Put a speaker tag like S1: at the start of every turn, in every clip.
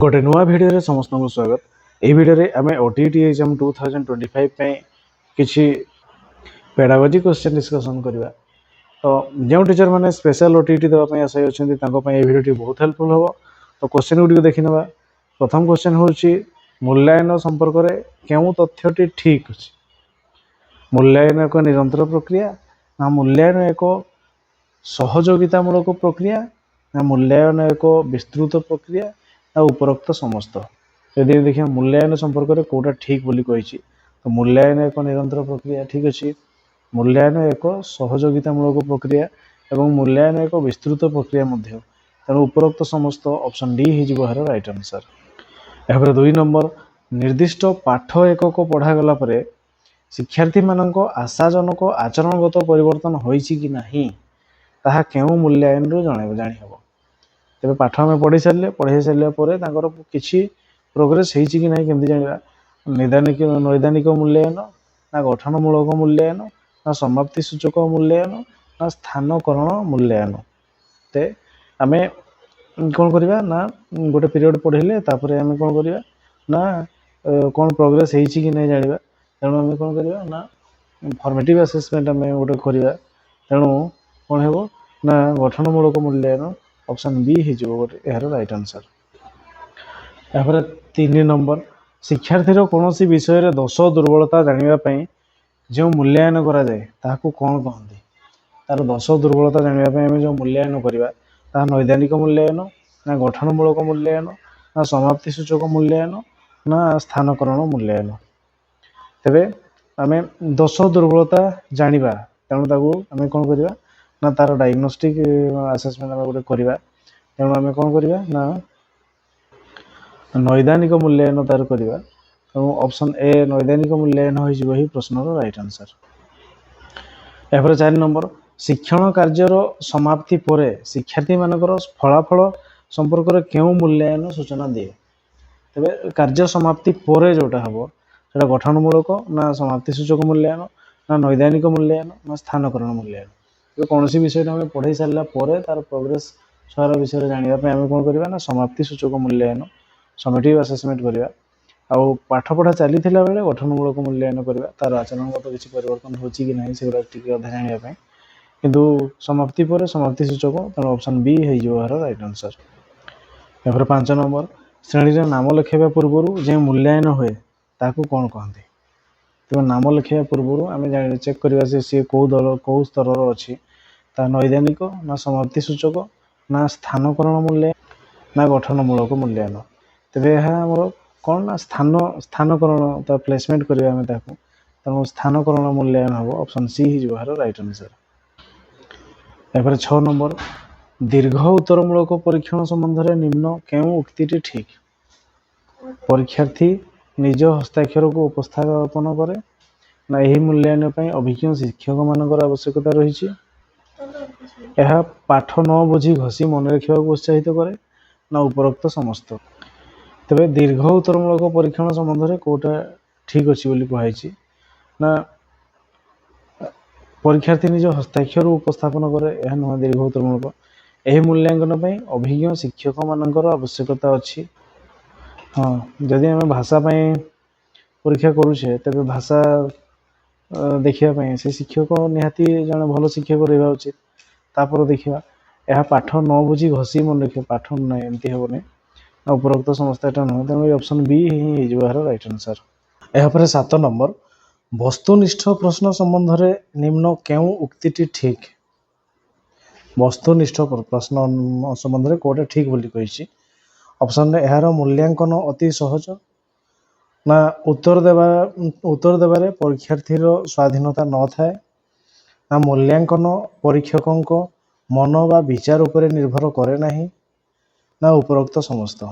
S1: गोटे नुआ भिडियो समस्त को स्वागत। यह भिडियो आम ओटीटी एग्जाम 2025 किसी पेडागोजी क्वेश्चन डिस्कसन करवा। तो जो टीचर मैंने स्पेशल ओटीटी देवाई आशायी अच्छा भिडियो बहुत हेल्पफुल हम। तो क्वेश्चन गुड़ी देखी ना। प्रथम क्वेश्चन हूँ मूल्यांकन संपर्क में क्यों तथ्यटी ठीक अच्छे। मूल्यांकन एक निरंतर प्रक्रिया ना मूल्यांकन एक सहयोगितामूलक प्रक्रिया ना मूल्यांकन एक विस्तृत प्रक्रिया ना उपरोक्त समस्त। यदि देखिए मूल्यांकन संपर्क में कौटा ठीक बोली कही तो मूल्यांकन एक निरंतर प्रक्रिया ठीक अच्छे। मूल्यांकन एक सहयोगितामूलक प्रक्रिया एवं मूल्यांकन एक विस्तृत प्रक्रिया तेणु उपरोक्त समस्त ऑप्शन डी हो राइट आंसर। यहाँ 2 नंबर निर्दिष्ट पाठ एकक पढ़ागला शिक्षार्थी मानक आशाजनक आचरणगत परिवर्तन होइछि कि नहीं ताहा केउ मूल्यांकन जानी हबो। तेरे पाठ आम पढ़ी सारे किसी प्रोग्रेस होइछि कि नहीं केमती जानिबा। नैदानिक मूल्यांकन ना गठनमूलक मूल्यांकन ना समाप्ति सूचक मूल्यांकन ना स्थानकरण मूल्यांकन। ते आमे कौन करवा ना गोटे पीरियड पढ़े तापर आम कौन करवा ना कौन प्रोग्रेस होइछि कि नहीं जानिबा। तेणु आम कौन करवा ना फॉर्मेटिव असेसमेंट आम गोटे करवा। तेणु कौन हो ना गठनमूलक मूल्यांकन ऑप्शन बी हो यार राइट आंसर। यहाँ 3 नंबर शिक्षार्थी कौन सी विषय दोष दुर्बलता जानापी जो मूल्यांकन कराए ताकू कौन कहते। तार दोष दुर्बलता जानापी आम जो मूल्यांकन करवा नैदानिक मूल्यांकन ना गठनमूलक मूल्यांकन ना समाप्ति सूचक मूल्यांकन ना स्थानकरण मूल्यांकन। तेबे आम दोष दुर्बलता जानिबा तेणु ताकू आम कौन करवा ना तार डायग्नोस्टिक असेसमेंट आम गोटे करवा। तेणु आम कौन करवा ना नैदानिक मूल्यांकन तार करवा। तेणु ऑप्शन ए नैदानिक मूल्यांकन हो प्रश्न राइट आंसर। यहाँ 4 नंबर शिक्षण कार्यर समाप्ति पर शिक्षार्थी मानकर फलाफल संपर्क में क्यों मूल्यांकन सूचना दिए। तेरे कार्य समाप्ति पर जोटा हम से गठनमूलक ना समाप्ति सूचक मूल्यांकन ना नैदानिक मूल्यांकन ना स्थानकरण मूल्यांकन। कौन सी विषय आम पढ़ी सारापर तार प्रोग्रेस सारा विषय जानापी आम कौन करवा ना समाप्ति सूचक मूल्यांकन समेटिव असेसमेंट करवा। आउ पाठ पढ़ा चली बेले गठनमूलक मूल्यांकन करवा तार आचरणगत किसी परिवर्तन होची कि नहीं से अधा जानापी किंतु समाप्ति पर समाप्ति सूचक। तेणु ऑप्शन बी हो राइट आंसर। यहाँ 5 नंबर श्रेणी में नाम लिखाइबा पूर्व जो मूल्यांकन हुए ताकू कौन कहते। तो नाम लिखाइबा पूर्व आम चेक करवा सी कौ दल कौ स्तर अच्छी ता नैदानिक ना समाप्ति सूचक ना स्थानकरण मूल्यांकन ना गठनमूलक मूल्यांकन। तेरे आमर कौन ना स्थानकरण प्लेसमेंट करवा तेणु स्थानकरण मूल्यांकन हम ऑप्शन सी हो राइट आंसर। यहाँ 6 नंबर दीर्घ उत्तरमूलक परीक्षण संबंध में निम्न क्यों उक्ति ठीक। परीक्षार्थी निज हस्ताक्षर को उपस्थापन करे ना यही मूल्यांकन अभिज्ञ शिक्षक मान आवश्यकता रही। यह पाठ न बुझी घसी मन रखा उत्साहित करे ना उपरोक्त समस्त। तेरे दीर्घ उत्तरमूलक परीक्षण संबंध में कौटा ठीक अच्छी कहुई ना परीक्षार्थी निज हस्ताक्षर उपस्थापन करे यह नुह दीर्घ उत्तरमूलक। यही मूल्यांकन अभिज्ञ शिक्षक मान आवश्यकता अच्छी। हाँ जदि आम भाषा परीक्षा करुचे तेरे भाषा देखापी से शिक्षक निहाती जन भल शिक्षक रहा उचित। तापर देखा यह पाठ न बुझी घसी मन रखिए पाठ ना एमती हेनी उपरोक्त समस्त एटा नुह। तेणु ऑप्शन बी ही हो राइट आंसर। यहाँ 7 नंबर वस्तुनिष्ठ प्रश्न संबंध में निम्न क्यों उक्ति ठीक। वस्तुनिष्ठ प्रश्न संबंध में कौटा ठीक बोली कही। ऑप्शन यार मूल्यांकन अति सहज ना उत्तर देवारे परीक्षार्थीर स्वाधीनता न थाए ना मूल्यांकन परीक्षकों मन बा विचार उपर निर्भर करे नहीं ना उपरोक्त समस्त।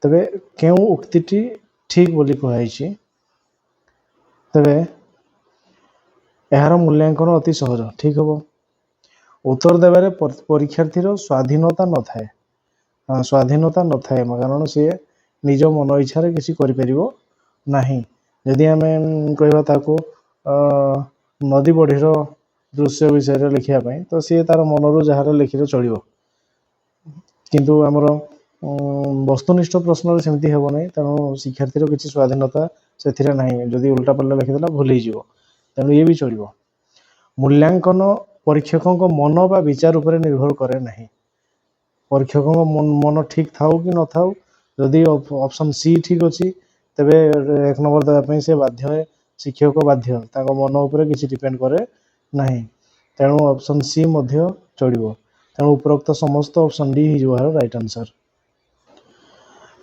S1: तेबे क्यों उक्ति ठीक बोली कहुई। तेबे यार मूल्यांकन अति सहज ठीक हम। उत्तर देवारे परीक्षार्थीर स्वाधीनता न थाए स्वाधीनता न थाए कारण सी निज मन इच्छा किसी करें। जदि आम कहू नदी बढ़ीर दृश्य विषय लिखापी तो सी तार मनरू जहाँ लिखिले चलो। किंतु आमर वस्तुनिष्ठ प्रश्न सेमती हे ना तेणु शिक्षार्थी किसी स्वाधीनता से ना जदि उल्टा पल्टा लिखिदेला भूल हो तेणु ये भी चलो। मूल्यांकन परीक्षकों मन बा विचार उपर निर्भर करे ना परीक्षकों मन ठीक थाऊ कि न थाऊ जदि ऑप्शन सी ठीक अच्छी तेबे 1 नंबर देवाई से बाध्य शिक्षक बाध्य मन उपर किसी डिपेंड करे ना तेणु ऑप्शन सी चलो तेणु उपरोक्त समस्त ऑप्शन डी हो राइट आंसर।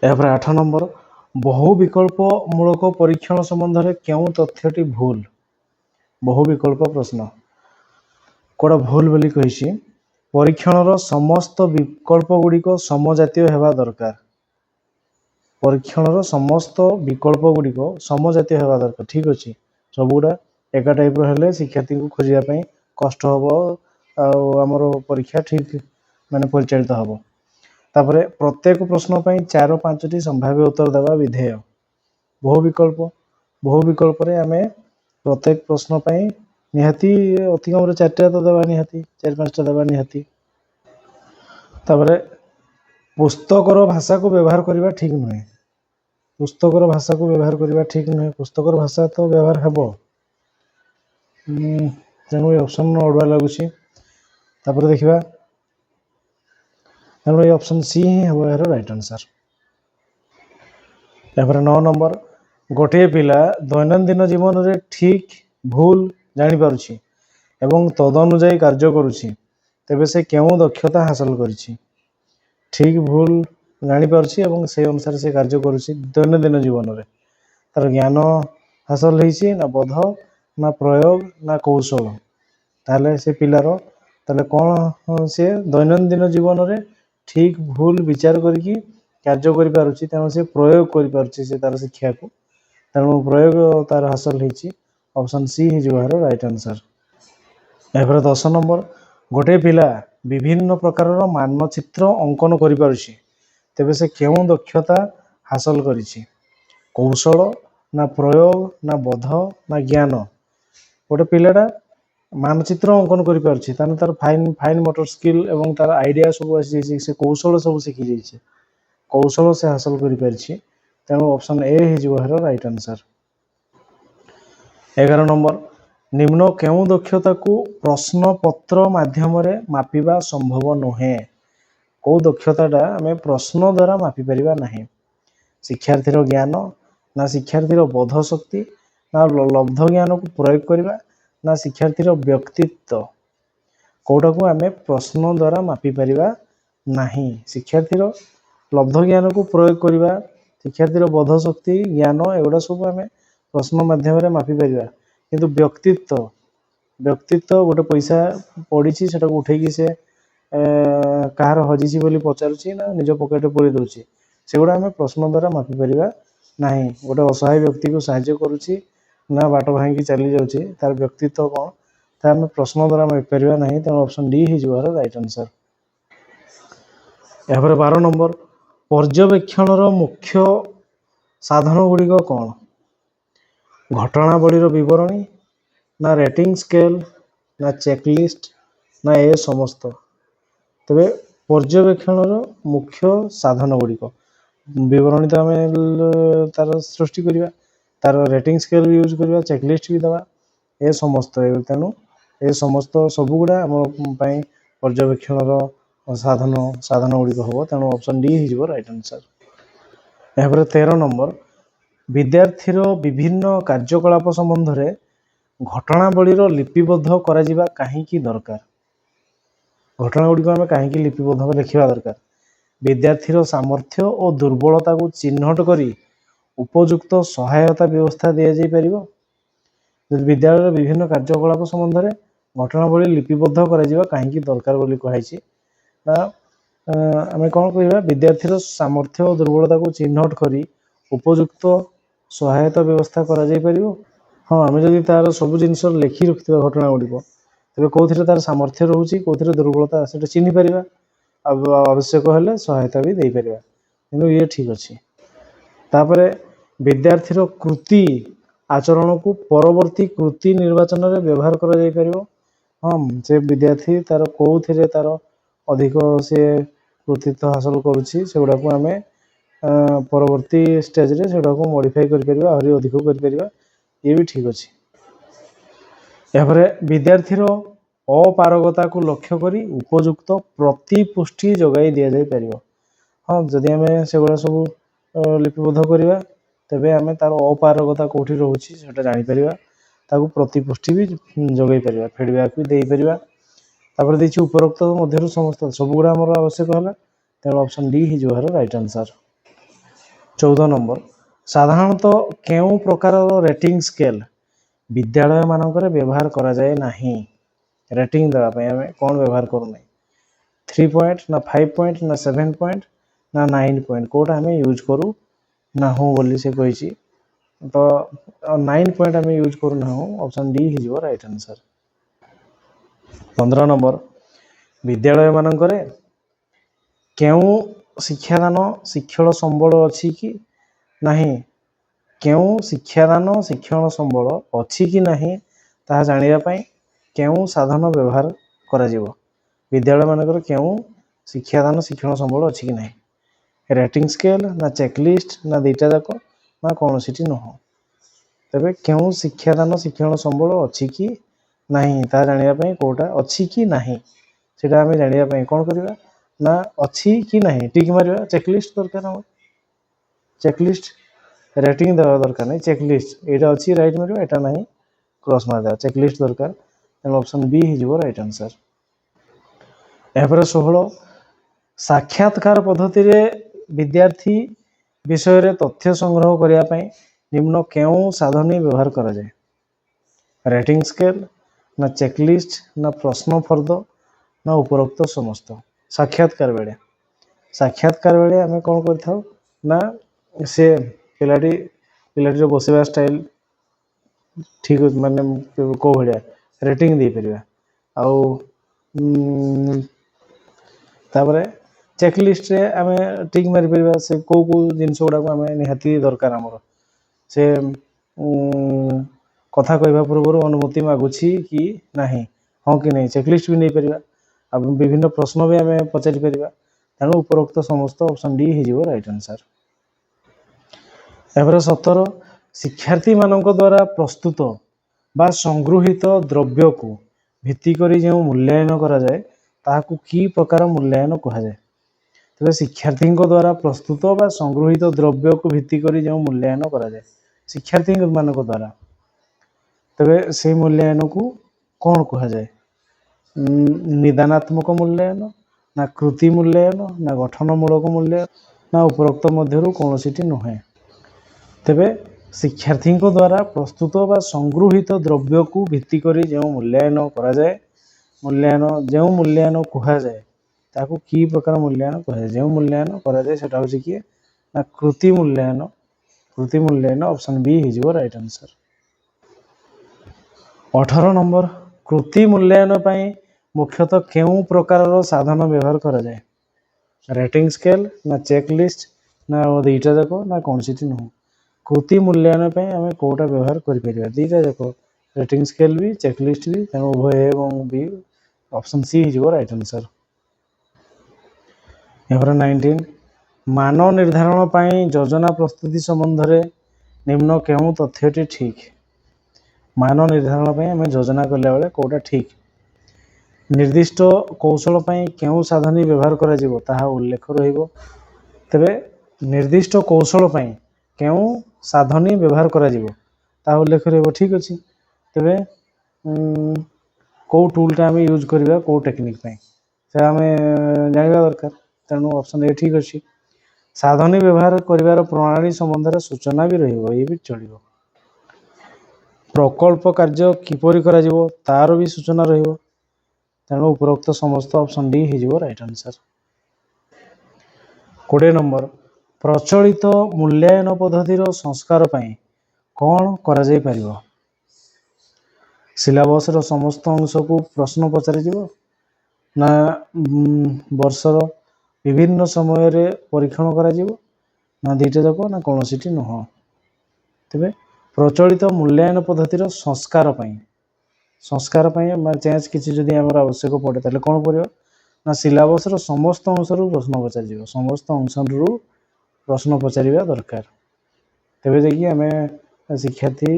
S1: यापर 8 नंबर बहु विकल्प मूलक परीक्षण संबंध में क्यों तथ्यटी भूल बहु विकल्प प्रश्न कौटा भूल बोली कही परीक्षण समस्त विकल्प गुड़िक समजातीय होगा दरकार परीक्षण समस्त विकल्प गुड़िक समजातीय होगा दरकार ठीक अच्छे सबुरा एका टाइप हेल्ले शिक्षार्थी को खोजापी कष्ट हम आमर परीक्षा ठीक माने परिचालित हम तापर प्रत्येक प्रश्न पर 4-5टी संभाव्य उत्तर देवा विधेय बहु विकल्प आम प्रत्येक प्रश्न पर निहाती अतिकम 4टा तो देवा निहाती 4-5टा देवा निहाती तापर पुस्तकर भाषा को व्यवहार करने ठीक नुहे पुस्तकर भाषा को व्यवहार करने ठीक नुहे पुस्तकर भाषा तो व्यवहार हेब तेणु ये ऑप्शन अड़ुआ लगुच देखा तेणु ये ऑप्शन सी ही हम यार राइट आंसर। यापर 9 नंबर गोटे पिला दैनंदिन जीवन में ठीक भूल जानीपारुछि एवं तदनुजाई कार्य करुछि तेबे से क्यों दक्षता हासिल करिछि ठीक भूल जानीपारुछि एवं से अनुसार से कार्य करुछि दैनंदिन जीवन में तार ज्ञान हासिल होइछि ना बोध ना प्रयोग ना कौशल ताले से पिलार ताले कौन से दैनंदिन जीवन में ठीक भूल विचार करिकी कार्य करि पारुछि तेणु से प्रयोग करि पारुछि से तार शिक्षा को तेणु प्रयोग तार हासिल होइछि ऑप्शन सी ही जो राइट आंसर। यापर 10 नंबर गोटे पिला विभिन्न प्रकार मानचित्र अंकन करि पारुछि तेबे से क्यों दक्षता हासिल करिछि कौशल ना प्रयोग ना बोध ना ज्ञान गोटे पिलाटा मानचित्र अंकन करि पारुछि ताने तार फाइन मोटर स्किल एवं तार आइडिया सब आसी से कौशल सब शिखी जाइए कौशल से हासिल करि पारिछि तेणु ऑप्शन ए ही जो राइट आंसर। 11 नंबर निम्न केउं दक्षता को प्रश्न पत्र माध्यम रे मापिबा संभव नुहे कौ दक्षताटा आम प्रश्न द्वारा मापि परिबा नाही शिक्षार्थीर ज्ञान ना शिक्षार्थीर बोध शक्ति ना लब्ध ज्ञान को प्रयोग करवा ना शिक्षार्थीर व्यक्तित्व कौटा को आम प्रश्न द्वारा मापि परिबा नाही शिक्षार्थीर लब्ध ज्ञान को प्रयोग करवा शिक्षार्थीर बोध शक्ति ज्ञान एगुड़ा सब आम प्रश्न माध्यम मापि परिबा किंतु व्यक्तित्व गोटे पैसा पड़ी से उठेकी से कहार हजिची बोली पचारुची ना निज पकेट पूरी दूसरी सेगुड़ा आम प्रश्न द्वारा मापि परिबा नाही गोटे असहाय व्यक्ति को साहाय्य करुची ना बाट भांगी चली जाऊँगी तार व्यक्तित्व कौन ता आम प्रश्न द्वारा मापि परिबा नाही तेणु ऑप्शन डी ही जो राइट आंसर। यापर 12 नंबर पर्यवेक्षण मुख्य साधन गुड़िक कौन घटनावलीर विवरणी ना रेटिंग स्केल ना चेकलिस्ट ना ए समस्त तेरे पर्यवेक्षण मुख्य साधन गुड़िक विवरणी तो आम तार सृष्टि करवा तार रेटिंग स्केल भी यूज करवा चेकलिस्ट भी दवा ए समस्त तेणु ए समस्त सबुगुड़ा आम पर्यवेक्षण साधन साधन गुड़िक हम तेणु ऑप्शन डी हो राइट आंसर। यापर 13 नंबर विद्यार्थीर विभिन्न कार्यकलाप संबंध में घटनावलीर लिपिबद्ध करा काहींकी दरकार घटना गुड़िक आम कहीं लिपिबद्ध लिखा दरकार विद्यार्थीर सामर्थ्य और दुर्बलता को चिन्हट करी उपयुक्त सहायता व्यवस्था दि जापर विद्यालय विभिन्न कार्यकलाप संबंध में घटनावली लिपिबद्ध करा काहींकी दरकार बोली कही ना आम कौन कह विद्यार्थीर सामर्थ्य और दुर्बलता को चिन्हट करी उपयुक्त सहायता व्यवस्था करा हाँ आम जब तार सब जिन लिखि रखा घटना गुड़िक तेज कौन तार सामर्थ्य रोचे कौन दुर्बलता से चिन्ह पार आवश्यक हेल्ले सहायता भी दे पार कि ये ठीक अच्छे तापर विद्यार्थीर कृति आचरण को परवर्ती कृति निर्वाचन में व्यवहार कर हाँ से विद्यार्थी तार कौ तार अधिक सी କୃତିତ୍ୱ ହାସଲ କରୁଛି ସେଗୁଡ଼ାକୁ ଆମେ ପରବର୍ତ୍ତୀ ଷ୍ଟେଜ୍ରେ ସେଗୁଡ଼ାକୁ ମଡ଼ିଫାଇ କରିପାରିବା, ଆହୁରି ଅଧିକ କରିପାରିବା, ଇଏ ବି ଠିକ୍ ଅଛି। ଏହାପରେ ବିଦ୍ୟାର୍ଥୀର ଅପାରଗତାକୁ ଲକ୍ଷ୍ୟ କରି ଉପଯୁକ୍ତ ପ୍ରତିପୁଷ୍ଟି ଯୋଗାଇ ଦିଆଯାଇପାରିବ। ହଁ, ଯଦି ଆମେ ସେଗୁଡ଼ା ସବୁ ଲିପିବଦ୍ଧ କରିବା ତେବେ ଆମେ ତାର ଅପାରଗତା କେଉଁଠି ରହୁଛି ସେଟା ଜାଣିପାରିବା, ତାକୁ ପ୍ରତିପୁଷ୍ଟି ବି ଯୋଗାଇ ପାରିବା, ଫିଡ଼ବ୍ୟାକ୍ ବି ଦେଇପାରିବା। ତାପରେ ଦେଇଛି ଉପରୋକ୍ତ ମଧ୍ୟରୁ ସମସ୍ତ ସବୁଗୁଡ଼ା ଆମର ଆବଶ୍ୟକ ହେଲା, ତେଣୁ ଅପସନ୍ ଡି ହେଇଯିବ ଏହାର ରାଇଟ୍ ଆନ୍ସର୍। 14 ନମ୍ବର, ସାଧାରଣତଃ କେଉଁ ପ୍ରକାରର ରେଟିଂ ସ୍କେଲ୍ ବିଦ୍ୟାଳୟମାନଙ୍କରେ ବ୍ୟବହାର କରାଯାଏ ନାହିଁ? ରେଟିଂ ଦେବା ପାଇଁ ଆମେ କ'ଣ ବ୍ୟବହାର କରୁନାହିଁ? 3 ପଏଣ୍ଟ ନା 5 ପଏଣ୍ଟ ନା 7 ପଏଣ୍ଟ ନା 9 ପଏଣ୍ଟ, କେଉଁଟା ଆମେ ୟୁଜ୍ କରୁ ନାହୁଁ ବୋଲି ସେ କହିଛି। ତ 9 ପଏଣ୍ଟ ଆମେ ୟୁଜ୍ କରୁନାହୁଁ, ଅପସନ୍ ଡି ହେଇଯିବ ରାଇଟ୍ ଆନ୍ସର୍। 15 ନମ୍ବର, ବିଦ୍ୟାଳୟମାନଙ୍କରେ କେଉଁ ଶିକ୍ଷାଦାନ ଶିକ୍ଷଣ ସମ୍ବଳ ଅଛି କି ନାହିଁ? କେଉଁ ଶିକ୍ଷାଦାନ ଶିକ୍ଷଣ ସମ୍ବଳ ଅଛି କି ନାହିଁ ତାହା ଜାଣିବା ପାଇଁ କେଉଁ ସାଧନ ବ୍ୟବହାର କରାଯିବ? ବିଦ୍ୟାଳୟମାନଙ୍କରେ କେଉଁ ଶିକ୍ଷାଦାନ ଶିକ୍ଷଣ ସମ୍ବଳ ଅଛି କି ନାହିଁ? ରେଟିଂ ସ୍କେଲ୍ ନା ଚେକଲିଷ୍ଟ ନା ଦୁଇଟା ଯାକ ନା କୌଣସିଟି ନୁହଁ? ତେବେ କେଉଁ ଶିକ୍ଷାଦାନ ଶିକ୍ଷଣ ସମ୍ବଳ ଅଛି କି ନାହିଁ ତାହା ଜାଣିବା ପାଇଁ କେଉଁଟା ଅଛି କି ନାହିଁ ସେଇଟା ଆମେ ଜାଣିବା ପାଇଁ କ'ଣ କରିବା ନା ଅଛି କି ନାହିଁ ଟିକ୍ ମାରିବା। ଚେକଲିଷ୍ଟ ଦରକାର, ଆମର ଚେକଲିଷ୍ଟ ରେଟିଂ ଦେବା ଦରକାର ନାହିଁ, ଚେକଲିଷ୍ଟ ଏଇଟା ଅଛି ରାଇଟ୍ ମାରିବା, ଏଇଟା ନାହିଁ କ୍ରସ୍ ମାରିଦେବା। ଚେକଲିଷ୍ଟ ଦରକାର, ତେଣୁ ଅପସନ୍ ବି ହେଇଯିବ ରାଇଟ୍ ଆନ୍ସର୍। ଏହାପରେ 16, ସାକ୍ଷାତକାର ପଦ୍ଧତିରେ ବିଦ୍ୟାର୍ଥୀ ବିଷୟରେ ତଥ୍ୟ ସଂଗ୍ରହ କରିବା ପାଇଁ ନିମ୍ନ କେଉଁ ସାଧନୀ ବ୍ୟବହାର କରାଯାଏ? ରେଟିଂ ସ୍କେଲ୍ ନା ଚେକଲିଷ୍ଟ ନା ପ୍ରଶ୍ନ ଫର୍ଦ୍ଦ ନା ଉପରୋକ୍ତ ସମସ୍ତ? ସାକ୍ଷାତକାର ବେଳେ ଆମେ କ'ଣ କରିଥାଉ ନା ସେ ପିଲାଟିର ବସିବା ଷ୍ଟାଇଲ୍ ଠିକ୍ ମାନେ କେଉଁ ଭଳିଆ ରେଟିଂ ଦେଇପାରିବା। ଆଉ ତାପରେ ଚେକଲିଷ୍ଟରେ ଆମେ ଟିକ୍ ମାରିପାରିବା ସେ କେଉଁ ଜିନିଷ ଗୁଡ଼ାକୁ ଆମେ ନିହାତି ଦରକାର, ଆମର ସେ କଥା କହିବା ପୂର୍ବରୁ ଅନୁମତି ମାଗୁଛି କି ନାହିଁ, ହଁ କି ନାହିଁ, ଚେକଲିଷ୍ଟ ବି ନେଇପାରିବା। ଆଉ ବିଭିନ୍ନ ପ୍ରଶ୍ନ ବି ଆମେ ପଚାରିପାରିବା, ତେଣୁ ଉପରୋକ୍ତ ସମସ୍ତ ଅପସନ୍ ଡି ହେଇଯିବ ରାଇଟ୍ ଆନ୍ସର୍। ଏହାପରେ 17, ଶିକ୍ଷାର୍ଥୀମାନଙ୍କ ଦ୍ୱାରା ପ୍ରସ୍ତୁତ ବା ସଂଗୃହୀତ ଦ୍ରବ୍ୟକୁ ଭିତ୍ତି କରି ଯେଉଁ ମୂଲ୍ୟାୟନ କରାଯାଏ ତାହାକୁ କି ପ୍ରକାର ମୂଲ୍ୟାୟନ କୁହାଯାଏ? ତେବେ ଶିକ୍ଷାର୍ଥୀଙ୍କ ଦ୍ୱାରା ପ୍ରସ୍ତୁତ ବା ସଂଗୃହୀତ ଦ୍ରବ୍ୟକୁ ଭିତ୍ତି କରି ଯେଉଁ ମୂଲ୍ୟାୟନ କରାଯାଏ ଶିକ୍ଷାର୍ଥୀମାନଙ୍କ ଦ୍ୱାରା, ତେବେ ସେହି ମୂଲ୍ୟାୟନକୁ କ'ଣ କୁହାଯାଏ? ନିଦାନାତ୍ମକ ମୂଲ୍ୟାୟନ ନା କୃତି ମୂଲ୍ୟାୟନ ନା ଗଠନମୂଳକ ମୂଲ୍ୟାୟନ ନା ଉପରୋକ୍ତ ମଧ୍ୟରୁ କୌଣସିଟି ନୁହେଁ? ତେବେ ଶିକ୍ଷାର୍ଥୀଙ୍କ ଦ୍ୱାରା ପ୍ରସ୍ତୁତ ବା ସଂଗୃହୀତ ଦ୍ରବ୍ୟକୁ ଭିତ୍ତି କରି ଯେଉଁ ମୂଲ୍ୟାୟନ କରାଯାଏ, ଯେଉଁ ମୂଲ୍ୟାୟନ କୁହାଯାଏ ତାକୁ କି ପ୍ରକାର ମୂଲ୍ୟାୟନ କୁହାଯାଏ? ଯେଉଁ ମୂଲ୍ୟାୟନ କରାଯାଏ ସେଟା ହେଉଛି କିଏ ନା କୃତି ମୂଲ୍ୟାୟନ। କୃତି ମୂଲ୍ୟାୟନ ଅପସନ୍ ବି ହେଇଯିବ ରାଇଟ୍ ଆନ୍ସର୍। 18 ନମ୍ବର, କୃତି ମୂଲ୍ୟାୟନ ପାଇଁ ମୁଖ୍ୟତଃ କେଉଁ ପ୍ରକାରର ସାଧନ ବ୍ୟବହାର କରାଯାଏ? ରେଟିଂ ସ୍କେଲ୍ ନା ଚେକଲିଷ୍ଟ ନା ଦୁଇଟା ଯାକ ନା କୌଣସିଟି ନୁହଁ? କୃତି ମୂଲ୍ୟାୟନ ପାଇଁ ଆମେ କେଉଁଟା ବ୍ୟବହାର କରିପାରିବା? ଦୁଇଟା ଯାକ, ରେଟିଂ ସ୍କେଲ୍ ବି ଚେକଲିଷ୍ଟ ବି, ତେଣୁ ଉଭୟ ଏ ଏବଂ ବି, ଅପସନ୍ ସି ହେଇଯିବ ରାଇଟ୍ ଆନ୍ସର୍। ଏହାପରେ 19, ମାନ ନିର୍ଦ୍ଧାରଣ ପାଇଁ ଯୋଜନା ପ୍ରସ୍ତୁତି ସମ୍ବନ୍ଧରେ ନିମ୍ନ କେଉଁ ତଥ୍ୟଟି ଠିକ୍? ମାନ ନିର୍ଦ୍ଧାରଣ ପାଇଁ ଆମେ ଯୋଜନା କଲାବେଳେ କେଉଁଟା ଠିକ୍? ନିର୍ଦ୍ଦିଷ୍ଟ କୌଶଳ ପାଇଁ କେଉଁ ସାଧନୀ ବ୍ୟବହାର କରାଯିବ ତାହା ଉଲ୍ଲେଖ ରହିବ। ତେବେ ନିର୍ଦ୍ଦିଷ୍ଟ କୌଶଳ ପାଇଁ କେଉଁ ସାଧନୀ ବ୍ୟବହାର କରାଯିବ ତାହା ଉଲ୍ଲେଖ ରହିବ, ଠିକ୍ ଅଛି। ତେବେ କେଉଁ ଟୁଲ୍ଟା ଆମେ ୟୁଜ୍ କରିବା କେଉଁ ଟେକ୍ନିକ୍ ପାଇଁ ସେ ଆମେ ଜାଣିବା ଦରକାର, ତେଣୁ ଅପସନ୍ ଏ ଠିକ୍ ଅଛି। ସାଧନୀ ବ୍ୟବହାର କରିବାର ପ୍ରଣାଳୀ ସମ୍ବନ୍ଧରେ ସୂଚନା ବି ରହିବ, ଇଏ ବି ଚଳିବ। ପ୍ରକଳ୍ପ କାର୍ଯ୍ୟ କିପରି କରାଯିବ ତାର ବି ସୂଚନା ରହିବ, ତେଣୁ ଉପରୋକ୍ତ ସମସ୍ତ ଅପସନ୍ ଡି ହେଇଯିବ ରାଇଟ୍ ଆନ୍ସର୍। 20 ନମ୍ବର, ପ୍ରଚଳିତ ମୂଲ୍ୟାୟନ ପଦ୍ଧତିର ସଂସ୍କାର ପାଇଁ କ'ଣ କରାଯାଇପାରିବ? ସିଲାବସ୍ର ସମସ୍ତ ଅଂଶକୁ ପ୍ରଶ୍ନ ପଚରାଯିବ ନା ବର୍ଷର ବିଭିନ୍ନ ସମୟରେ ପରୀକ୍ଷଣ କରାଯିବ ନା ଦୁଇଟା ଯାକ ନା କୌଣସିଟି ନୁହଁ? ତେବେ ପ୍ରଚଳିତ ମୂଲ୍ୟାୟନ ପଦ୍ଧତିର ସଂସ୍କାର ପାଇଁ ଚେଞ୍ଜ କିଛି ଯଦି ଆମର ଆବଶ୍ୟକ ପଡ଼େ ତାହେଲେ କ'ଣ କରିବା ନା ସିଲାବସର ସମସ୍ତ ଅଂଶରୁ ପ୍ରଶ୍ନ ପଚାରିଯିବ, ସମସ୍ତ ଅଂଶରୁ ପ୍ରଶ୍ନ ପଚାରିବା ଦରକାର। ତେବେ ଯାଇକି ଆମେ ଶିକ୍ଷାର୍ଥୀ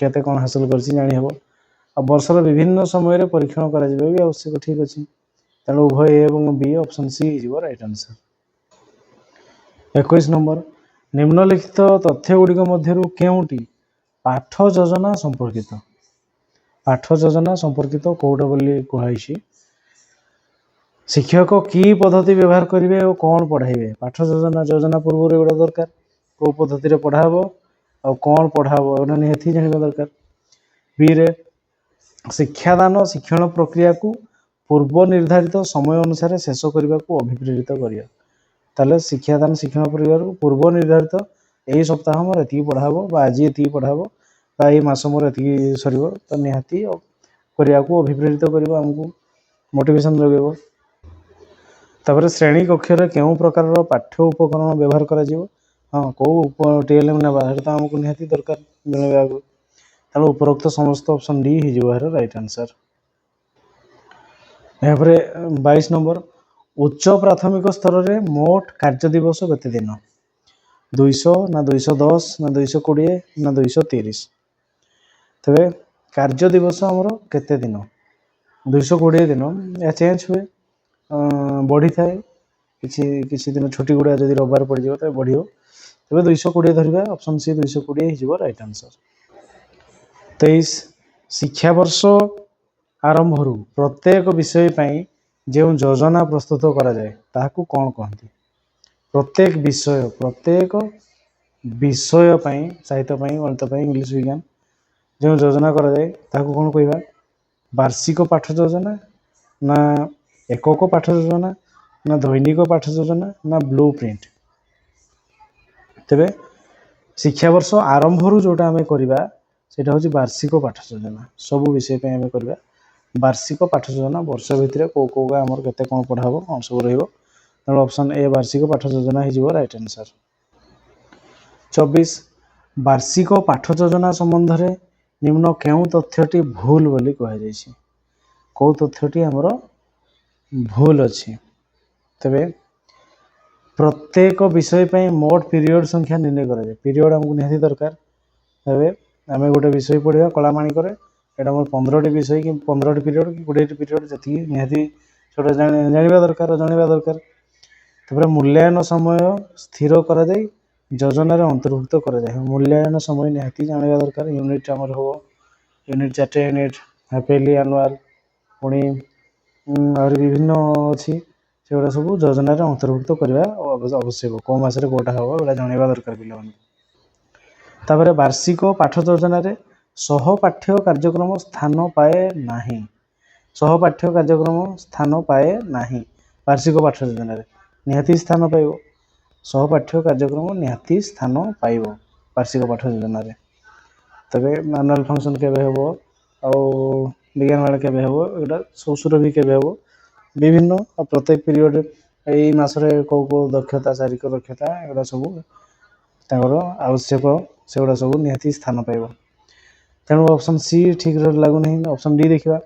S1: କେତେ କ'ଣ ହାସଲ କରିଛି ଜାଣିହେବ। ଆଉ ବର୍ଷର ବିଭିନ୍ନ ସମୟରେ ପରୀକ୍ଷଣ କରାଯିବା ବି ଆବଶ୍ୟକ, ଠିକ୍ ଅଛି। ତେଣୁ ଉଭୟ ଏ ଏବଂ ବି, ଅପସନ୍ ସି ହେଇଯିବ ରାଇଟ୍ ଆନ୍ସର। 21 ନମ୍ବର, ନିମ୍ନଲିଖିତ ତଥ୍ୟ ଗୁଡ଼ିକ ମଧ୍ୟରୁ କେଉଁଟି ପାଠ ଯୋଜନା ସମ୍ପର୍କିତ? ପାଠ ଯୋଜନା ସମ୍ପର୍କିତ କୋଉଟା ବୋଲି କୁହାଯାଇଛି? ଶିକ୍ଷକ କି ପଦ୍ଧତି ବ୍ୟବହାର କରିବେ ଓ କ'ଣ ପଢ଼ାଇବେ? ପାଠ ଯୋଜନା ପୂର୍ବରୁ ଏଗୁଡ଼ା ଦରକାର, କେଉଁ ପଦ୍ଧତିରେ ପଢ଼ା ହେବ ଆଉ କ'ଣ ପଢ଼ା ହେବ ଏଗୁଡ଼ା ନିହାତି ଜାଣିବା ଦରକାର। ବିରେ, ଶିକ୍ଷାଦାନ ଶିକ୍ଷଣ ପ୍ରକ୍ରିୟାକୁ ପୂର୍ବ ନିର୍ଦ୍ଧାରିତ ସମୟ ଅନୁସାରେ ଶେଷ କରିବାକୁ ଅଭିପ୍ରେରିତ କରିବା। ତାହେଲେ ଶିକ୍ଷାଦାନ ଶିକ୍ଷଣ ପ୍ରକ୍ରିୟାକୁ ପୂର୍ବ ନିର୍ଦ୍ଧାରିତ, ଏଇ ସପ୍ତାହ ମୋର ଏତିକି ପଢ଼ା ହେବ ବା ଆଜି ଏତିକି ପଢ଼ା ହେବ ବା ଏଇ ମାସ ମୋର ଏତିକି ସରିବ, ତ ନିହାତି କରିବାକୁ ଅଭିପ୍ରେରିତ କରିବ, ଆମକୁ ମୋଟିଭେସନ୍ ଯୋଗାଇବ। ତାପରେ ଶ୍ରେଣୀ କକ୍ଷରେ କେଉଁ ପ୍ରକାରର ପାଠ୍ୟ ଉପକରଣ ବ୍ୟବହାର କରାଯିବ? ହଁ, କେଉଁ TLM ନେବା ସେଇଟା ତ ଆମକୁ ନିହାତି ଦରକାର ଜଣାଇବାକୁ। ତେଣୁ ଉପରୋକ୍ତ ସମସ୍ତ ଅପସନ୍ ଡି ହେଇଯିବ ଏହାର ରାଇଟ୍ ଆନ୍ସର। ଏହାପରେ 22 ନମ୍ବର, ଉଚ୍ଚ ପ୍ରାଥମିକ ସ୍ତରରେ ମୋଟ କାର୍ଯ୍ୟ ଦିବସ କେତେ ଦିନ? 200 ନା 210 ନା 220 ନା 230? ତେବେ କାର୍ଯ୍ୟ ଦିବସ ଆମର କେତେ ଦିନ? 220 ଦିନ। ଏହା ଚେଞ୍ଜ ହୁଏ, ବଢ଼ିଥାଏ, କିଛି ଦିନ ଛୁଟି ଗୁଡ଼ା ଯଦି ରବିବାର ପଡ଼ିଯିବ ତେବେ ବଢ଼ିବ। ତେବେ 220 ଧରିବା, ଅପସନ୍ ସି 220 ହେଇଯିବ ରାଇଟ୍ ଆନ୍ସର। 23, ଶିକ୍ଷାବର୍ଷ ଆରମ୍ଭରୁ ପ୍ରତ୍ୟେକ ବିଷୟ ପାଇଁ ଯେଉଁ ଯୋଜନା ପ୍ରସ୍ତୁତ କରାଯାଏ ତାହାକୁ କ'ଣ କହନ୍ତି? ପ୍ରତ୍ୟେକ ବିଷୟ ପାଇଁ, ସାହିତ୍ୟ ପାଇଁ, ଗଣିତ ପାଇଁ, ଇଂଲିଶ ବିଜ୍ଞାନ ଯେଉଁ ଯୋଜନା କରାଯାଏ ତାହାକୁ କ'ଣ କହିବା? ବାର୍ଷିକ ପାଠ ଯୋଜନା ନା ଏକକ ପାଠ ଯୋଜନା ନା ଦୈନିକ ପାଠ ଯୋଜନା ନା ବ୍ଲୁ ପ୍ରିଣ୍ଟ? ତେବେ ଶିକ୍ଷାବର୍ଷ ଆରମ୍ଭରୁ ଯେଉଁଟା ଆମେ କରିବା ସେଇଟା ହେଉଛି ବାର୍ଷିକ ପାଠ ଯୋଜନା। ସବୁ ବିଷୟ ପାଇଁ ଆମେ କରିବା ବାର୍ଷିକ ପାଠ ଯୋଜନା। ବର୍ଷ ଭିତରେ କେଉଁ ଆମର କେତେ କ'ଣ ପଢ଼ା ହେବ, କ'ଣ ସବୁ ରହିବ। ତେଣୁ ଅପସନ୍ ଏ ବାର୍ଷିକ ପାଠ ଯୋଜନା ହେଇଯିବ ରାଇଟ୍ ଆନ୍ସର। 24, ବାର୍ଷିକ ପାଠ ଯୋଜନା ସମ୍ବନ୍ଧରେ ନିମ୍ନ କେଉଁ ତଥ୍ୟଟି ଭୁଲ ବୋଲି କୁହାଯାଇଛି? କେଉଁ ତଥ୍ୟଟି ଆମର ଭୁଲ ଅଛି? ତେବେ ପ୍ରତ୍ୟେକ ବିଷୟ ପାଇଁ ମୋଟ ପିରିୟଡ଼ ସଂଖ୍ୟା ନିର୍ଣ୍ଣୟ କରାଯାଏ। ପିରିୟଡ଼ ଆମକୁ ନିହାତି ଦରକାର। ତେବେ ଆମେ ଗୋଟେ ବିଷୟ ପଢ଼ିବା କଳାମାଣିକରେ, ଏଇଟା ମୋର 15ଟି ବିଷୟ କି 15ଟି ପିରିୟଡ଼ କି 20ଟି ପିରିୟଡ଼, ଯେତିକି ନିହାତି ସେଟା ଜାଣିବା ଦରକାର, ଜଣାଇବା ଦରକାର। ତାପରେ ମୂଲ୍ୟାୟନ ସମୟ ସ୍ଥିର କରାଯାଇ ଯୋଜନାରେ ଅନ୍ତର୍ଭୁକ୍ତ କରାଯାଏ। ମୂଲ୍ୟାୟନ ସମୟ ନିହାତି ଜାଣିବା ଦରକାର। ୟୁନିଟ୍ ଆମର ହେବ ୟୁନିଟ୍ 4ଟି ୟୁନିଟ୍, ହାଫେଲି, ଆନୁଆଲ୍, ପୁଣି ଆହୁରି ବିଭିନ୍ନ ଅଛି, ସେଗୁଡ଼ା ସବୁ ଯୋଜନାରେ ଅନ୍ତର୍ଭୁକ୍ତ କରିବା ଆବଶ୍ୟକ। କେଉଁ ମାସରେ କେଉଁଟା ହେବ ଏଗୁଡ଼ା ଜାଣିବା ଦରକାର ପିଲାମାନଙ୍କୁ। ତାପରେ ବାର୍ଷିକ ପାଠ ଯୋଜନାରେ ସହପାଠ୍ୟ କାର୍ଯ୍ୟକ୍ରମ ସ୍ଥାନ ପାଏ ନାହିଁ। ସହପାଠ୍ୟ କାର୍ଯ୍ୟକ୍ରମ ସ୍ଥାନ ପାଏ ନାହିଁ ବାର୍ଷିକ ପାଠ ଯୋଜନାରେ, ନିହାତି ସ୍ଥାନ ପାଇବ। ସହପାଠ୍ୟ କାର୍ଯ୍ୟକ୍ରମ ନିହାତି ସ୍ଥାନ ପାଇବ ବାର୍ଷିକ ପାଠ ଯୋଜନାରେ। ତେବେ ଆନୁଆଲ୍ ଫଙ୍କସନ୍ କେବେ ହେବ ଆଉ ବିଜ୍ଞାନ ମେଳା କେବେ ହେବ, ଏଗୁଡ଼ା ଶୌସୁର ବି କେବେ ହେବ, ବିଭିନ୍ନ ପ୍ରତ୍ୟେକ ପିରିୟଡ଼ ଏଇ ମାସରେ କେଉଁ ଦକ୍ଷତା, ଶାରୀରିକ ଦକ୍ଷତା ଏଗୁଡ଼ା ସବୁ ତାଙ୍କର ଆବଶ୍ୟକ, ସେଗୁଡ଼ା ସବୁ ନିହାତି ସ୍ଥାନ ପାଇବ। ତେଣୁ ଅପସନ୍ ସି ଠିକ୍ରେ ଲାଗୁନାହିଁ। ଅପସନ୍ ଡି ଦେଖିବା।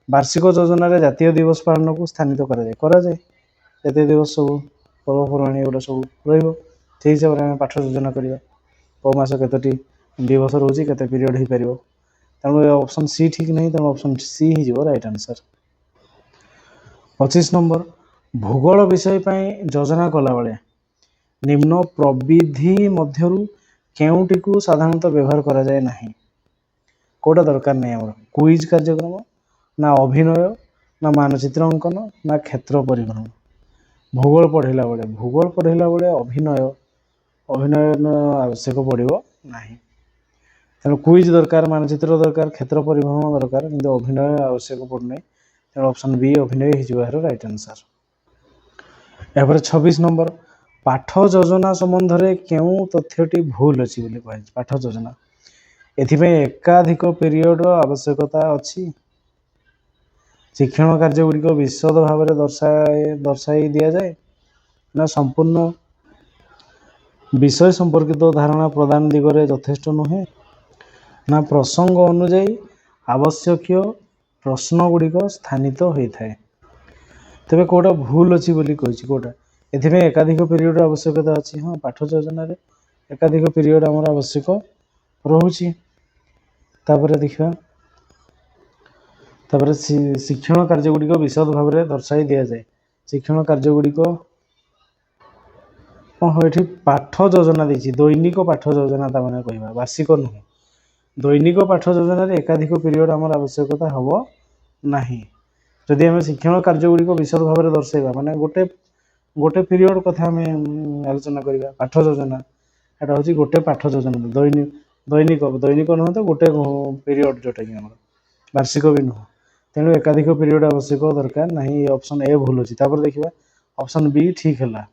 S1: ବାର୍ଷିକ ଯୋଜନାରେ ଜାତୀୟ ଦିବସ ପାଳନକୁ ସ୍ଥାନିତ କରାଯାଏ। ଜାତୀୟ ଦିବସ ସବୁ ପର୍ବପର୍ବାଣି ଏଗୁଡ଼ା ସବୁ ରହିବ। ସେଇ ହିସାବରେ ଆମେ ପାଠ ଯୋଜନା କରିବା। କେଉଁ ମାସ କେତୋଟି ଦିବସ ରହୁଛି, କେତେ ପିରିୟଡ଼ ହେଇପାରିବ। ତେଣୁ ଅପସନ୍ ସି ଠିକ୍ ନାହିଁ, ତେଣୁ ଅପସନ୍ ସି ହେଇଯିବ ରାଇଟ୍ ଆନ୍ସର। 25 ନମ୍ବର, ଭୂଗୋଳ ବିଷୟ ପାଇଁ ଯୋଜନା କଲାବେଳେ ନିମ୍ନ ପ୍ରବିଧି ମଧ୍ୟରୁ କେଉଁଟିକୁ ସାଧାରଣତଃ ବ୍ୟବହାର କରାଯାଏ ନାହିଁ? କେଉଁଟା ଦରକାର ନାହିଁ ଆମର? କୁଇଜ୍ କାର୍ଯ୍ୟକ୍ରମ ନା ଅଭିନୟ ନା ମାନଚିତ୍ର ଅଙ୍କନ ନା କ୍ଷେତ୍ର ପରିଭ୍ରମଣ? ଭୂଗୋଳ ପଢ଼ିଲା ବେଳେ ଅଭିନୟ ଆବଶ୍ୟକ ପଡ଼ିବ ନାହିଁ। ତେଣୁ କୁଇଜ୍ ଦରକାର, ମାନଚିତ୍ର ଦରକାର, କ୍ଷେତ୍ର ପରିଭ୍ରମଣ ଦରକାର, କିନ୍ତୁ ଅଭିନୟ ଆବଶ୍ୟକ ପଡ଼ୁନାହିଁ। ତେଣୁ ଅପସନ୍ ବି ଅଭିନୟ ହେଇଯିବ ଏହାର ରାଇଟ୍ ଆନ୍ସର। ଏହାପରେ 26 ନମ୍ବର, ପାଠ ଯୋଜନା ସମ୍ବନ୍ଧରେ କେଉଁ ତଥ୍ୟଟି ଭୁଲ ଅଛି ବୋଲି କୁହାଯାଇଛି? ପାଠ ଯୋଜନା, ଏଥିପାଇଁ ଏକାଧିକ ପିରିୟଡ଼ର ଆବଶ୍ୟକତା ଅଛି। ଶିକ୍ଷଣ କାର୍ଯ୍ୟ ଗୁଡ଼ିକ ବିଶଦ ଭାବରେ ଦର୍ଶାଇ ଦିଆଯାଏ ନା ସମ୍ପୂର୍ଣ୍ଣ ବିଷୟ ସମ୍ପର୍କିତ ଧାରଣା ପ୍ରଦାନ ଦିଗରେ ଯଥେଷ୍ଟ ନୁହେଁ, ନା ପ୍ରସଙ୍ଗ ଅନୁଯାୟୀ ଆବଶ୍ୟକୀୟ ପ୍ରଶ୍ନ ଗୁଡ଼ିକ ସ୍ଥାନିତ ହୋଇଥାଏ? तेबे कोटा भूल अच्छी बोली कही कोटा एथिमे एकाधिक पीरियड आवश्यकता अच्छी हाँ पाठ योजना रे एकाधिक पीरियड आमर आवश्यक रोचे। तापर देखा तापर शिक्षण कार्य गुड़िक विशद भाव में दर्शाई दि जाए शिक्षण कार्य गुड़िक हाँ ये पाठ योजना देती दैनिक पाठ योजना मैंने कह वार्षिक नुहे दैनिक पाठ योजना एकाधिक पीरियड आमर आवश्यकता हम ना जदि आम शिक्षण कार्य गुड़िक विशद भाव में दर्शाइबा माने गोटे गोटे पीरियड कथा आम आलोचना करवा पाठ योजना एटा हूँ गोटे पाठ योजना दैनिक दैनिक दैनिक नुह तो गोटे पीरियड जोटा कि वार्षिक भी नुह तेणु एकाधिक पीरियड आवश्यक दरकार ना ऑप्शन ए भूल अच्छी देखा ऑप्शन बी ठीक है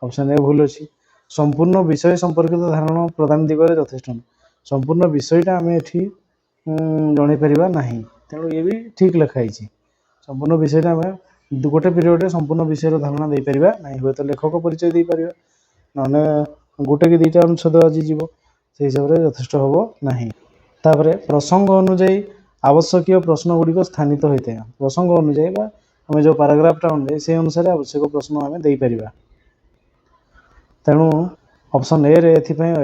S1: ऑप्शन ए भूल अच्छी संपूर्ण विषय संपर्कित धारणा प्रदान दिगरे यथेष्ट संपूर्ण विषयटा आम एठी जन पार ना तेणु ये भी ठीक लिखाई संपूर्ण विषयटा आम गोटे पीरियड संपूर्ण विषय धारणा दे पार ना हुए तो लेखक परिचय दे पार ना गोटे कि दुईटा अनुच्छेद आज जीव से हिसाब से यथेष्ट हम ना तापर प्रसंग अनुजाई आवश्यक प्रश्न गुड़िक स्थानित होता है प्रसंग अनुजाई आम जो पाराग्राफटा अनुजाई से अनुसार आवश्यक प्रश्न आम दे पार तेणु ऑप्शन ए रे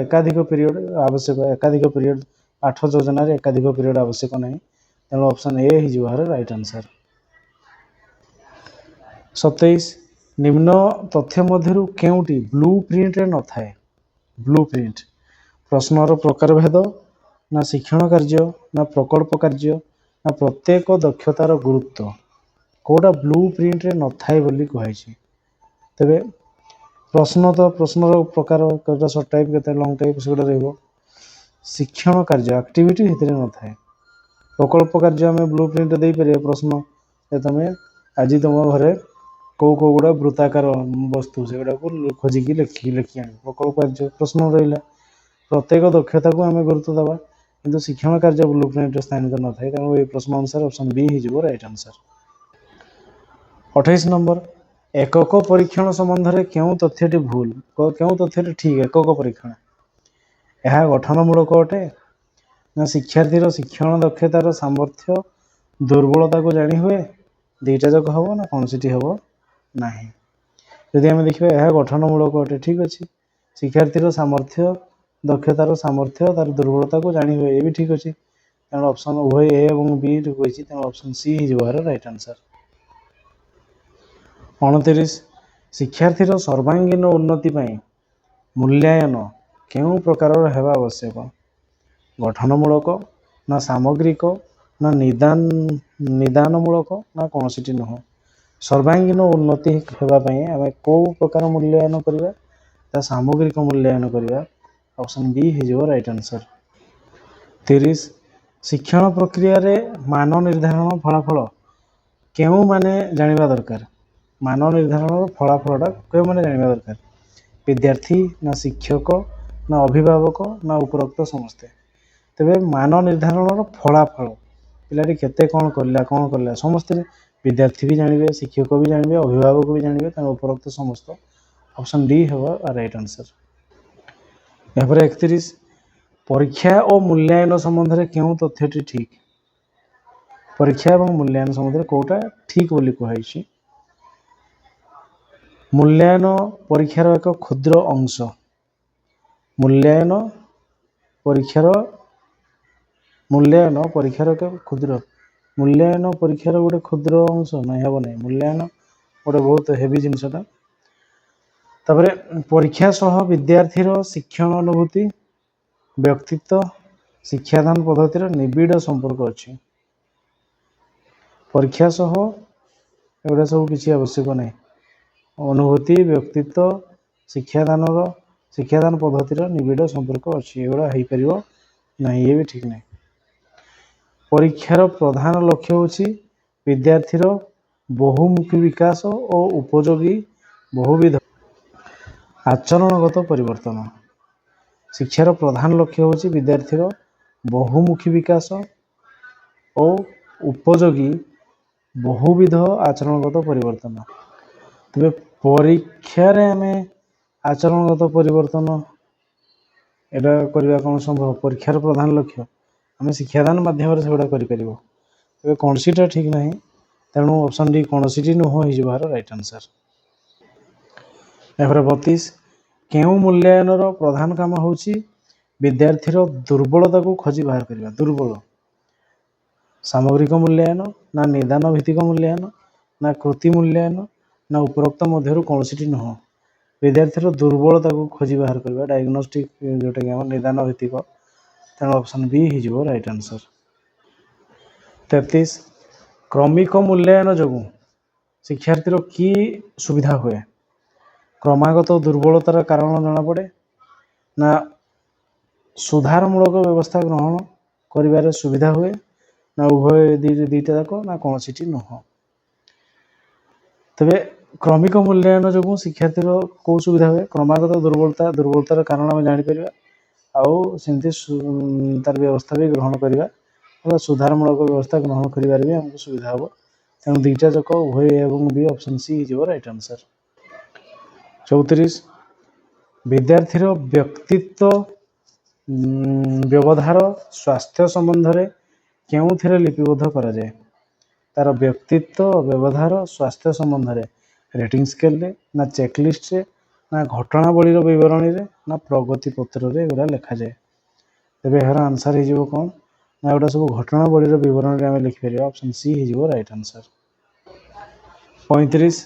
S1: एकाधिक पीरियड आवश्यक एकाधिक पीरियड पाठ योजना एकाधिक पीरियड आवश्यक ना तेणु option A he right answer. 27 निम्न तथ्य मध्यरु केउटी ब्लू प्रिंट रे न थाए ब्लू प्रिंट प्रश्नर प्रकार भेद ना शिक्षण कार्य ना प्रकल्प कार्य ना प्रत्येक दक्षतार गुरुत्व कोटा ब्लू प्रिंट रे न थाए बोली कहि तेबे प्रश्न तो प्रश्नर प्रकार केटा सर्ट टाइप के लंग टाइप से रही शिक्षण कार्य एक्टिविटी न थाए प्रकल्प कार्य आम ब्लू प्रिंट दे पारे प्रश्न तुम आज तुम घरे कौ कौ गुड़ा वृत्ताकार वस्तु से गुड़ा को खोजिक लिखी आने प्रकल्प कार्य प्रश्न रहा प्रत्येक दक्षता को आम गुरुत्व देवा किंतु शिक्षण कार्य ब्लू प्रिंट स्थानित न थाए तेणु ये प्रश्न अनुसार ऑप्शन बी हो राइट आंसर। 28 नंबर एकक परीक्षण संबंध में क्यों तथ्यटी भूल क्यों तथ्यटी ठीक एकक परीक्षण यह गठनमूलक अटे ना शिक्षार्थीर शिक्षण दक्षतार सामर्थ्य दुर्बलता को जानी हुए दुईटा जाक हम ना कौन सी हम ना जदि आम देखा यह गठनमूलक अटे ठीक अच्छे शिक्षार्थीर सामर्थ्य दक्षतार सामर्थ्य तार दुर्बलता को जानी हुए ये भी ठीक अच्छे तेणु ऑप्शन उभय ए और बी रही तेणु ऑप्शन सी हो राइट आंसर। 29 शिक्षार्थीर सर्वांगीन उन्नति मूल्यायन केउं प्रकार हेबा आवश्यक गठनमूलक ना सामग्रिक ना निदानमूलक ना कौन सी नुह सर्वांगीन उन्नति होगापी आम कौ प्रकार मूल्यायन करवा सामग्रिक मूल्यायन करवा ऑप्शन बी हो राइट आंसर। 30 शिक्षण प्रक्रिया रे मान निर्धारण फलाफल केउं माने जानिबा दरकार मान निर्धारण फलाफलटा क्यों मैंने जानवा दरकार विद्यार्थी ना शिक्षक ना अभिभावक ना उपरोक्त समस्ते तेरे मान निर्धारण फलाफल पिलाटी केते कौन करला समस्ते विद्यार्थी भी जानवे शिक्षक भी जानवे अभिभावक भी जानवे उपरोक्त समस्त ऑप्शन डी हो राइट आंसर। यहाँ 31 परीक्षा और मूल्यायन संबंध में क्यों तथ्यटी ठीक परीक्षा और मूल्यायन संबंध में कौटा ठीक बोली कहुई मूल्यायन परीक्षार एक क्षुद्र अंश मूल्यायन परीक्षार एक क्षुद्र मूल्यायन परीक्षार गोटे क्षुद्र अंश ना हे ना मूल्यायन गोटे बहुत हेवी जिनसटा तापर परीक्षा सह विद्यार्थीर शिक्षण अनुभूति व्यक्तित्व शिक्षादान पद्धतिर निबिड़ संपर्क अच्छी परीक्षा सह एगुड़ा सब किसी आवश्यक नहीं अनुभूति व्यक्तित्व शिक्षादान पद्धतिर निबिड़ संपर्क अच्छी एगुड़ा हो पार ना ये भी ठीक नहीं परीक्षार प्रधान लक्ष्य होची विद्यार्थीर बहुमुखी विकास और उपयोगी बहुविध आचरणगत परिवर्तन शिक्षार प्रधान लक्ष्य होची विद्यार्थीर बहुमुखी विकास और उपयोगी बहुविध आचरणगत परिवर्तन तेरे परीक्षा आम आचरणगत परिवर्तन एटा करवा कौन संभव परीक्षार प्रधान लक्ष्य आम शिक्षादान माध्यम से गुड़ा कर कौन सीटा ठीक ना तेणु ऑप्शन डी कौन सी नुह हो राइट आंसर। एपर 32 केउ मूल्यांकन प्रधान काम होची विद्यार्थी दुर्बलता को खोजी बाहर करवा। दुर्बल सामग्रिक मूल्यांकन ना निदान भित्तिक मूल्यांकन ना कृति मूल्यांकन ना उपरोक्त मध्य कौन सी नुह। विद्यार्थी दुर्बलता को खोजी बाहर करवा डायग्नोस्टिक जोटा कि निदान भित्तिक तेणु ऑप्शन बी हो राइट आंसर। 33 क्रमिक मूल्यांकन जो शिक्षार्थी की सुविधा हुए। क्रमागत दुर्बलतार कारण जना पड़े ना सुधारमूलक व्यवस्था ग्रहण करिवारे सुविधा हुए ना उभय दुईटा जाक ना कौन सी नुह। तेबे क्रमिक मूल्यांकन जो शिक्षार्थी कौ सुविधा हुए क्रमागत दुर्बलतार कारण आम जापर आउ सेमती तार व्यवस्था भी ग्रहण करवा सुधारमूलक व्यवस्था ग्रहण करिवारे भी आमको सुविधा हम। तेणु दुईटा जाक उभय एवं बी ऑप्शन सी हो राइट आंसर। 34 विद्यार्थीर व्यक्तित्व व्यवधार स्वास्थ्य संबंध में क्यों लिपिबद्ध करा जाए। तार व्यक्तित्व व्यवधार स्वास्थ्य संबंध में रेटिंग स्केल ना चेकलिस्ट ना घटनावली बरणी ना प्रगति पत्र एगुड़ा लिखा जाए। तेज यार आंसर हो कौन ना एगुड़ा सब घटनावली बरणी आम लिखिपर ऑप्शन सी हो राइट आंसर। 35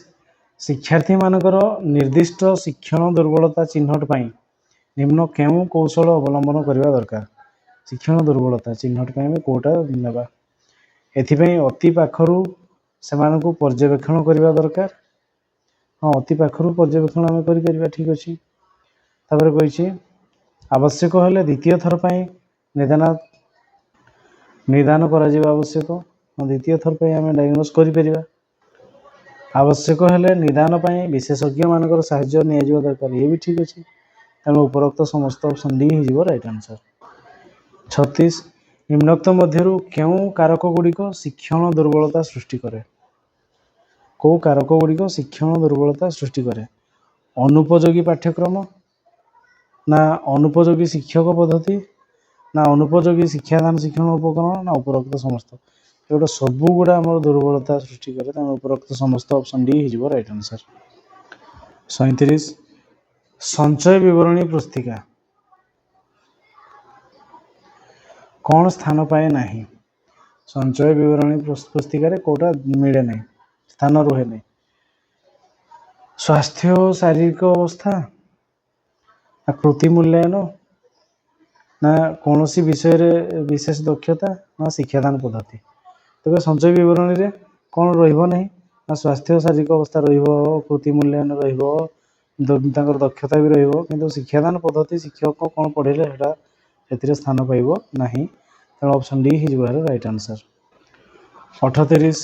S1: शिक्षार्थी मानकर निर्दिष्ट शिक्षण दुर्बलता चिन्हट पाई निम्न केउ कौशल अवलंबन करने दरकार। शिक्षण दुर्बलता चिन्हट पाई कौटा नेबा एथिपाई अति पाखरु से पर्यवेक्षण करने दरकार। हाँ अति पाखरु पर्यवेक्षण आम कर ठीक अच्छे। तापर कही आवश्यक हेले द्वितीय थर पर निदान करा आवश्यक द्वितीय थर पर आम डायग्नोस कर आवश्यक हेले निदान पर विशेषज्ञ मानकर साहाय्य निया दरकार ये भी ठीक अच्छे। तेणु उपरोक्त समस्त ऑप्शन डी हो राइट आंसर। 36 निम्नोक्त मध्यरु क्यों कारक गुड़िक शिक्षण दुर्बलता सृष्टि करे। कौ कारक गुड़िक शिक्षण दुर्बलता सृष्टि करे। अनुपयोगी पाठ्यक्रम ना अनुपयोगी शिक्षक पद्धति ना अनुपयोगी शिक्षादान शिक्षण उपकरण ना उपरोक्त समस्त एगुड़ा सबू गुड़ा आम दुर्बलता सृष्टि करे। तेणु उपरोक्त समस्त ऑप्शन डी हो राइट आंसर। 37 संचय विवरणी पुस्तिका कौन स्थान पाए नहीं। संचय विवरणी पुस्तिका कौटा मिले नहीं स्थान रुहे नहीं। स्वास्थ्य और शारीरिक अवस्था ना कृति मूल्यांकन ना कौन सी विषय रे विशेष दक्षता ना शिक्षादान पद्धति। तेज संचय विवरणी रे कौन रही ना स्वास्थ्य शारीरिक अवस्था कृति मूल्यांकन दक्षता भी रु शिक्षादान पद्धति शिक्षक कौन पढ़ेले से स्थान पाइब ना। तेणु ऑप्शन डी हो राइट आंसर। 38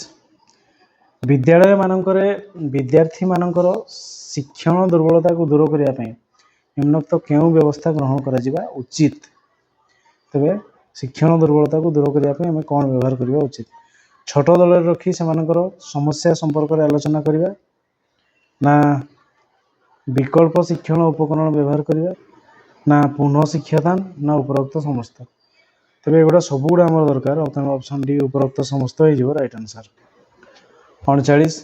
S1: विद्यालय मानकरे विद्यार्थी मानकर शिक्षण दुर्बलता को दूर करने निम्नोक्त क्यों व्यवस्था ग्रहण करा उचित। तेरे शिक्षण दुर्बलता को दूर करने आम कौन व्यवहार करवा उचित। छोट दल रखी से समस्या संपर्क में आलोचना करवा ना विकल्प शिक्षण उपकरण व्यवहार करवा ना पुनः शिक्षादान ना उपरोक्त समस्त। तेज एगुड़ा सबुगुड़ा आम दरकार तेणु ऑप्शन डी उपरोक्त समस्त हो राइट आंसर। 39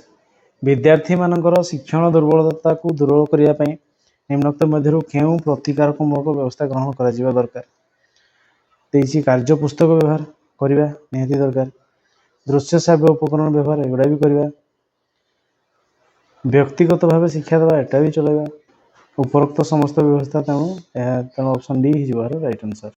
S1: विद्यार्थी मानकर शिक्षण दुर्बलता को दूर करने निम्नोक्त मध्य क्यों प्रतिकारकमूलक व्यवस्था ग्रहण करा दरकार। देसी कार्य पुस्तक व्यवहार करवा निहाती दरकार। दृश्य श्राव्य उपकरण व्यवहार एगुड़ा भी करवा। व्यक्तिगत भाव शिक्षा देवा एटा भी चलेगा। उपरोक्त समस्त व्यवस्था तेणु ऑप्शन डी हो राइट आंसर।